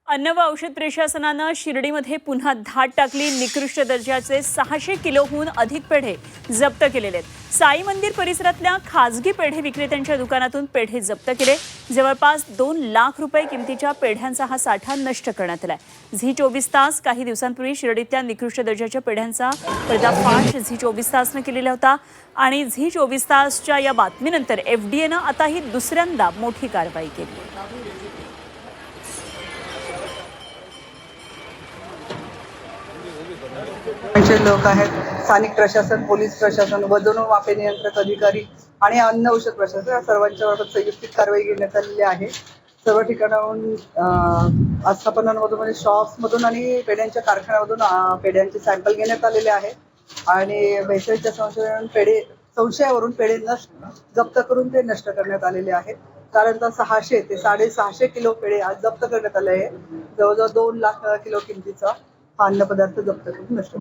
अन्न व औषध प्रशासनानं शिर्डीमध्ये पुन्हा धाड टाकली। निकृष्ट दर्जाचे 600 किलोहून अधिक पेढे जप्त केलेले आहेत। साई मंदिर परिसरातल्या खासगी पेढे विक्रेत्यांच्या दुकानातून पेढे जप्त केले। जवळपास 2 लाख रुपये किमतीच्या पेढ्यांचा हा साठा नष्ट करण्यात आलाय। झी 24 तास काही दिवसांपूर्वी शिर्डीतल्या निकृष्ट दर्जाच्या पेढ्यांचा पर्दाफाश झी 24 तासनं केलेला होता आणि झी 24 तासच्या या बातमीनंतर एफडीएनं आता ही दुसऱ्यांदा मोठी कारवाई केली। लोक आहेत, स्थानिक प्रशासन, पोलीस प्रशासन, वजन मापे नियंत्रक अधिकारी आणि अन्न औषध प्रशासन या सर्वांच्याबाबत संयुक्त कारवाई घेण्यात आलेली आहे। सर्व ठिकाणाहून आस्थापनांमधून म्हणजे शॉप्समधून आणि पेढ्यांच्या कारखान्यामधून पेढ्यांचे सॅम्पल घेण्यात आलेले आहे आणि भेसळीच्या संशयावरून पेढे जप्त करून ते नष्ट करण्यात आलेले आहेत। साधारणतः 600 ते 650 किलो पेढे आज जप्त करण्यात आले आहे। जवळजवळ 2 लाख किलो किमतीचा हा अन्नपदार्थ जप्त करून नष्ट